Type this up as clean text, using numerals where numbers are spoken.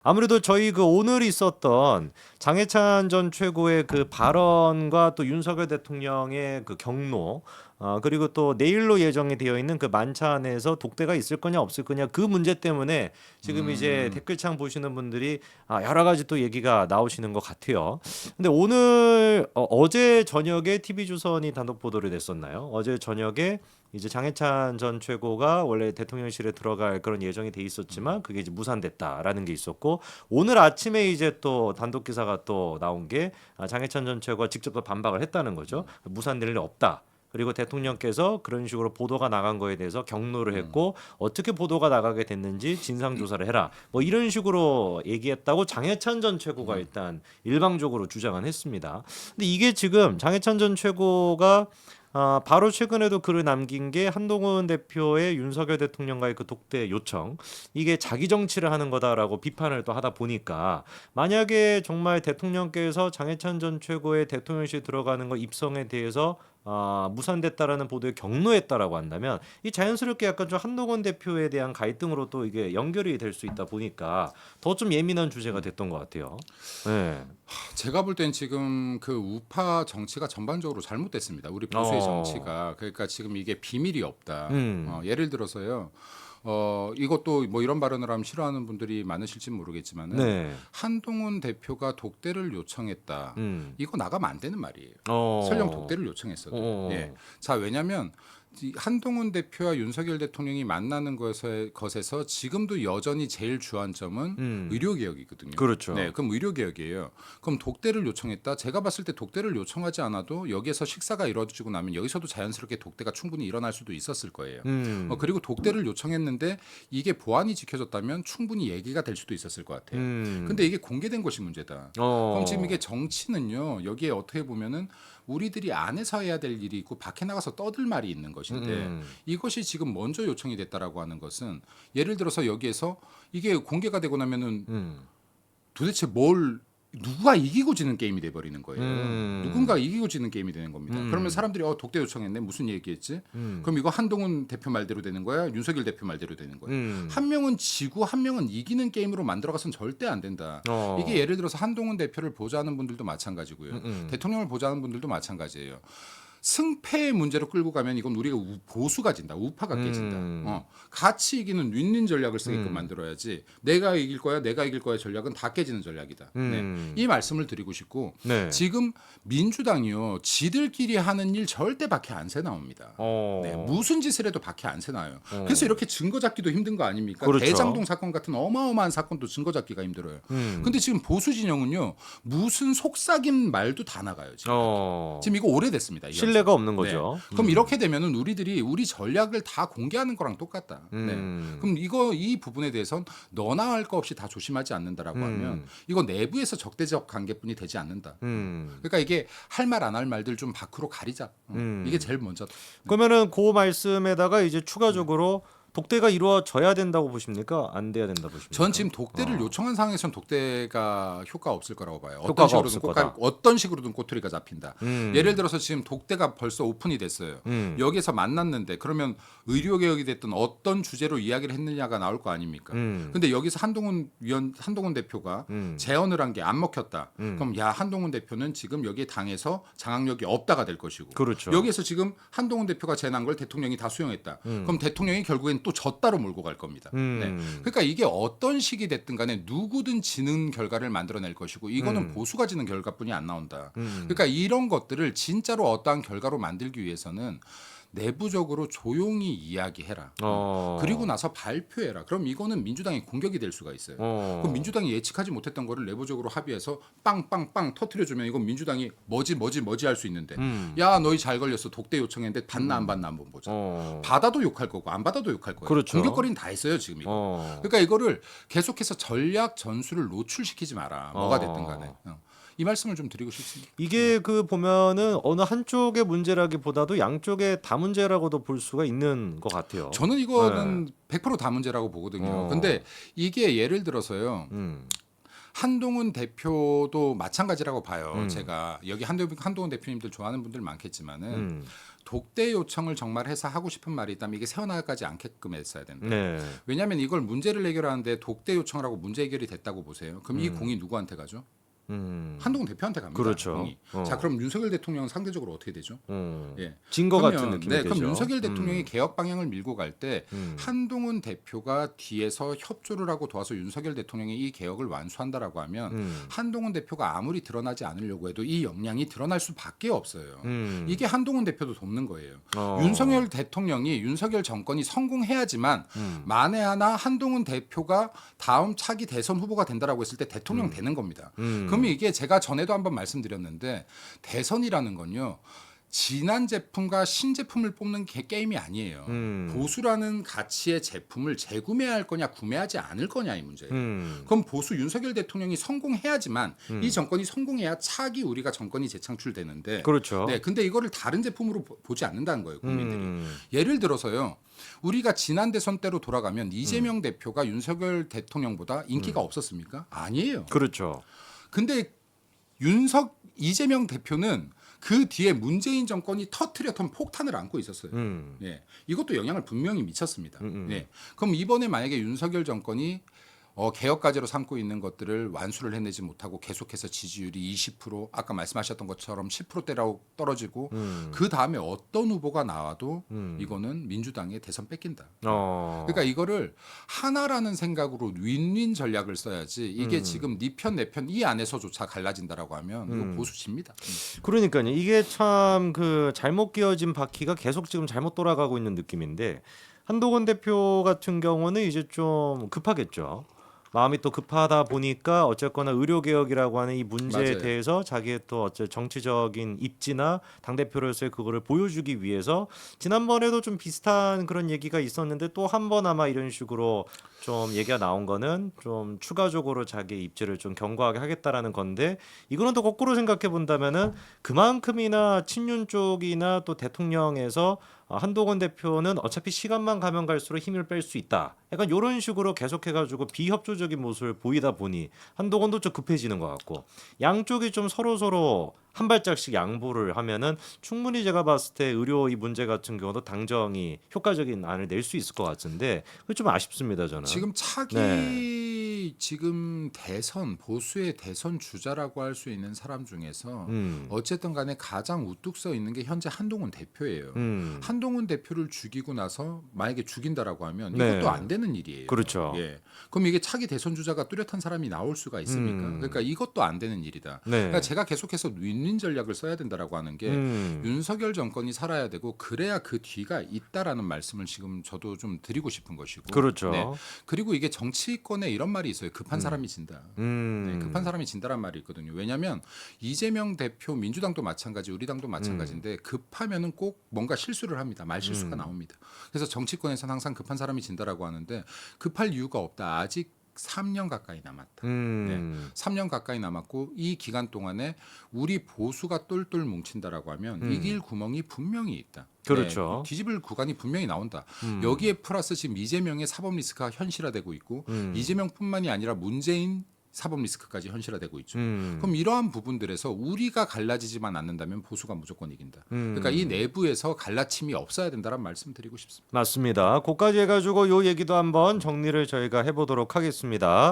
아무래도 저희 그 오늘 있었던 장해찬 전 최고의 그 발언과 또 윤석열 대통령의 그 경로, 그리고 또 내일로 예정이 되어 있는 그 만찬에서 독대가 있을 거냐 없을 거냐 그 문제 때문에 지금 이제 댓글창 보시는 분들이 여러 가지 또 얘기가 나오시는 것 같아요. 근데 오늘 어제 저녁에 TV조선이 단독 보도를 냈었나요? 어제 저녁에 이제 장해찬 전 최고가 원래 대통령실에 들어갈 그런 예정이 돼 있었지만 그게 이제 무산됐다라는 게 있었고, 오늘 아침에 이제 또 단독 기사가 또 나온 게 장해찬 전 최고가 직접 또 반박을 했다는 거죠. 무산될 일 없다. 그리고 대통령께서 그런 식으로 보도가 나간 거에 대해서 경로를 했고 어떻게 보도가 나가게 됐는지 진상 조사를 해라. 뭐 이런 식으로 얘기했다고 장해찬 전 최고가 일단 일방적으로 주장은 했습니다. 근데 이게 지금 장해찬 전 최고가 바로 최근에도 글을 남긴 게 한동훈 대표의 윤석열 대통령과의 그 독대 요청, 이게 자기 정치를 하는 거다라고 비판을 또 하다 보니까, 만약에 정말 대통령께서 장해찬 전 최고의 대통령실 들어가는 거 입성에 대해서 무산됐다라는 보도에 경로했다라고 한다면 이 자연스럽게 약간 좀 한동훈 대표에 대한 갈등으로 또 이게 연결이 될 수 있다 보니까 더 좀 예민한 주제가 됐던 것 같아요. 네. 제가 볼 땐 지금 그 우파 정치가 전반적으로 잘못됐습니다. 우리 보수의 정치가. 그러니까 지금 이게 비밀이 없다. 예를 들어서요. 이것도 뭐 이런 발언을 하면 싫어하는 분들이 많으실지 모르겠지만은 네. 한동훈 대표가 독대를 요청했다. 이거 나가면 안 되는 말이에요. 어. 설령 독대를 요청했어도. 어. 예. 자, 왜냐하면 이 한동훈 대표와 윤석열 대통령이 만나는 것에서 지금도 여전히 제일 주안점은 의료개혁이거든요. 그렇죠. 네, 그럼 의료개혁이에요. 그럼 독대를 요청했다. 제가 봤을 때 독대를 요청하지 않아도 여기에서 식사가 이루어지고 나면 여기서도 자연스럽게 독대가 충분히 일어날 수도 있었을 거예요. 그리고 독대를 요청했는데 이게 보안이 지켜졌다면 충분히 얘기가 될 수도 있었을 것 같아요. 근데 이게 공개된 것이 문제다. 그럼 지금 이게 정치는요. 여기에 어떻게 보면은 우리들이 안에서 해야 될 일이 있고 밖에 나가서 떠들 말이 있는 것인데 이것이 지금 먼저 요청이 됐다라고 하는 것은, 예를 들어서 여기에서 이게 공개가 되고 나면은 도대체 누가 이기고 지는 게임이 돼버리는 거예요. 누군가 이기고 지는 게임이 되는 겁니다. 그러면 사람들이 독대 요청했네, 무슨 얘기했지? 그럼 이거 한동훈 대표 말대로 되는 거야? 윤석열 대표 말대로 되는 거야? 한 명은 지고 한 명은 이기는 게임으로 만들어가서는 절대 안 된다. 이게 예를 들어서 한동훈 대표를 보좌하는 분들도 마찬가지고요. 대통령을 보좌하는 분들도 마찬가지예요. 승패의 문제로 끌고 가면 이건 우리가 보수가 진다, 우파가 깨진다. 같이 이기는 윈윈 전략을 쓰게끔 만들어야지, 내가 이길 거야 전략은 다 깨지는 전략이다. 네. 이 말씀을 드리고 싶고, 네. 지금 민주당이요, 지들끼리 하는 일 절대 밖에 안 새 나옵니다. 네, 무슨 짓을 해도 밖에 안 새 나요. 그래서 이렇게 증거 잡기도 힘든 거 아닙니까? 그렇죠. 대장동 사건 같은 어마어마한 사건도 증거 잡기가 힘들어요. 근데 지금 보수 진영은요, 무슨 속삭임 말도 다 나가요. 지금 이거 오래됐습니다. 이 신뢰가 없는 거죠. 네. 그럼 이렇게 되면은 우리들이 우리 전략을 다 공개하는 거랑 똑같다. 네. 그럼 이 부분에 대해서는 너나 할 거 없이 다 조심하지 않는다라고 하면 이거 내부에서 적대적 관계뿐이 되지 않는다. 그러니까 이게 할 말 안 할 말들 좀 밖으로 가리자. 이게 제일 먼저다. 그러면은 그 말씀에다가 이제 추가적으로 독대가 이루어져야 된다고 보십니까? 안 돼야 된다고 보십니까? 전 지금 독대를 요청한 상황에서는 독대가 효과 없을 거라고 봐요. 효과가 없을 거다. 어떤 식으로든 꼬투리가 잡힌다. 예를 들어서 지금 독대가 벌써 오픈이 됐어요. 여기서 만났는데 그러면 의료개혁이 됐든 어떤 주제로 이야기를 했느냐가 나올 거 아닙니까? 근데 여기서 한동훈 대표가 제언을 한 게 안 먹혔다. 그럼 한동훈 대표는 지금 여기에 당에서 장악력이 없다가 될 것이고, 그렇죠. 여기에서 지금 한동훈 대표가 제안한 걸 대통령이 다 수용했다. 그럼 대통령이 결국엔 또 졌다로 몰고 갈 겁니다. 네. 그러니까 이게 어떤 식이 됐든 간에 누구든 지는 결과를 만들어낼 것이고, 이거는 보수가 지는 결과뿐이 안 나온다. 그러니까 이런 것들을 진짜로 어떠한 결과로 만들기 위해서는 내부적으로 조용히 이야기해라. 그리고 나서 발표해라. 그럼 이거는 민주당이 공격이 될 수가 있어요. 그럼 민주당이 예측하지 못했던 거를 내부적으로 합의해서 빵빵빵 터트려주면 이건 민주당이 뭐지 할 수 있는데, 야 너희 잘 걸렸어, 독대 요청했는데 받나 안 받나 한번 보자. 받아도 욕할 거고 안 받아도 욕할 거예요. 그렇죠. 공격거리는 다 했어요 지금 이거. 그러니까 이거를 계속해서 전략 전술을 노출시키지 마라. 뭐가 됐든 간에. 이 말씀을 좀 드리고 싶습니다. 이게 그 보면은 어느 한쪽의 문제라기보다도 양쪽의 다 문제라고도 볼 수가 있는 것 같아요. 저는 이거는 100%다 문제라고 보거든요. 근데 이게 예를 들어서요. 한동훈 대표도 마찬가지라고 봐요. 음. 제가 여기 한동훈 대표님들 좋아하는 분들 많겠지만은 음. 독대 요청을 정말 해서 하고 싶은 말이 있다면 이게 새어나가지 않게끔 했어야 된다. 네. 왜냐하면 이걸 문제를 해결하는데 독대 요청을 하고 문제 해결이 됐다고 보세요. 그럼 이 음. 공이 누구한테 가죠? 음. 한동훈 대표한테 갑니다. 그렇죠. 공이. 어. 자, 그럼 윤석열 대통령은 상대적으로 어떻게 되죠? 예. 진거 같은 그러면, 느낌이 네, 되죠. 그럼 윤석열 대통령이 개혁 방향을 밀고 갈 때 음. 한동훈 대표가 뒤에서 협조를 하고 도와서 윤석열 대통령이 이 개혁을 완수한다라고 하면 한동훈 대표가 아무리 드러나지 않으려고 해도 이 역량이 드러날 수밖에 없어요. 이게 한동훈 대표도 돕는 거예요. 윤석열 대통령이 윤석열 정권이 성공해야지만 만에 하나 한동훈 대표가 다음 차기 대선 후보가 된다라고 했을 때 대통령 되는 겁니다. 그러면 이게 제가 전에도 한번 말씀드렸는데 대선이라는 건요. 진한 제품과 신제품을 뽑는 게임이 아니에요. 보수라는 가치의 제품을 재구매할 거냐 구매하지 않을 거냐 이 문제예요. 그럼 보수 윤석열 대통령이 성공해야지만 이 정권이 성공해야 차기 우리가 정권이 재창출되는데 그렇죠. 네, 근데 이거를 다른 제품으로 보지 않는다는 거예요. 국민들이. 예를 들어서요. 우리가 지난 대선 때로 돌아가면 이재명 대표가 윤석열 대통령보다 인기가 없었습니까? 아니에요. 그렇죠. 근데 이재명 대표는 그 뒤에 문재인 정권이 터뜨렸던 폭탄을 안고 있었어요. 예, 이것도 영향을 분명히 미쳤습니다. 예, 그럼 이번에 만약에 윤석열 정권이 개혁과제로 삼고 있는 것들을 완수를 해내지 못하고 계속해서 지지율이 20% 아까 말씀하셨던 것처럼 10%대라고 떨어지고 그 다음에 어떤 후보가 나와도 이거는 민주당의 대선 뺏긴다. 그러니까 이거를 하나라는 생각으로 윈윈 전략을 써야지 이게 지금 네 편 내 편 이 안에서조차 갈라진다라고 하면 이거 보수 집니다. 그러니까요. 이게 참 그 잘못 끼워진 바퀴가 계속 지금 잘못 돌아가고 있는 느낌인데 한동훈 대표 같은 경우는 이제 좀 급하겠죠. 마음이 또 급하다 보니까 어쨌거나 의료개혁이라고 하는 이 문제에 맞아요. 대해서 자기의 또 어째 정치적인 입지나 당대표로서의 그거를 보여주기 위해서 지난번에도 좀 비슷한 그런 얘기가 있었는데 또 한 번 아마 이런 식으로 좀 얘기가 나온 거는 좀 추가적으로 자기의 입지를 좀 견고하게 하겠다라는 건데 이거는 또 거꾸로 생각해 본다면은 그만큼이나 친윤 쪽이나 또 대통령에서 한동훈 대표는 어차피 시간만 가면 갈수록 힘을 뺄 수 있다. 약간 이런 식으로 계속해가지고 비협조적인 모습을 보이다 보니 한동훈도 좀 급해지는 것 같고 양쪽이 좀 서로 한 발짝씩 양보를 하면은 충분히 제가 봤을 때 의료 이 문제 같은 경우도 당정이 효과적인 안을 낼 수 있을 것 같은데 그게 좀 아쉽습니다 저는. 지금 차기 네. 지금 대선 보수의 대선 주자라고 할 수 있는 사람 중에서 음. 어쨌든 간에 가장 우뚝 서 있는 게 현재 한동훈 대표예요. 한동훈 대표를 죽이고 나서 만약에 죽인다라고 하면 네. 이것도 안 되는 일이에요. 그렇죠. 예. 그럼 이게 차기 대선 주자가 뚜렷한 사람이 나올 수가 있습니까? 그러니까 이것도 안 되는 일이다. 네. 그러니까 제가 계속해서 윈윈 전략을 써야 된다라고 하는 게 윤석열 정권이 살아야 되고 그래야 그 뒤가 있다라는 말씀을 지금 저도 좀 드리고 싶은 것이고. 그렇죠. 네. 그리고 이게 정치권에 이런 말이 있어요. 급한 사람이 진다. 네, 급한 사람이 진다란 말이 있거든요. 왜냐하면 이재명 대표 민주당도 마찬가지 우리 당도 마찬가지인데 급하면은 꼭 뭔가 실수를 합니다. 말 실수가 나옵니다. 그래서 정치권에서는 항상 급한 사람이 진다라고 하는데 급할 이유가 없다. 아직 3년 가까이 남았다. 네, 3년 가까이 남았고 이 기간 동안에 우리 보수가 똘똘 뭉친다라고 하면 이길 구멍이 분명히 있다. 그렇죠. 네, 뒤집을 구간이 분명히 나온다. 여기에 플러스 지금 이재명의 사법 리스크가 현실화되고 있고 이재명뿐만이 아니라 문재인 사법 리스크까지 현실화되고 있죠. 그럼 이러한 부분들에서 우리가 갈라지지만 않는다면 보수가 무조건 이긴다. 그러니까 이 내부에서 갈라침이 없어야 된다는 말씀드리고 싶습니다. 맞습니다. 그까지 해가지고 요 얘기도 한번 정리를 저희가 해보도록 하겠습니다.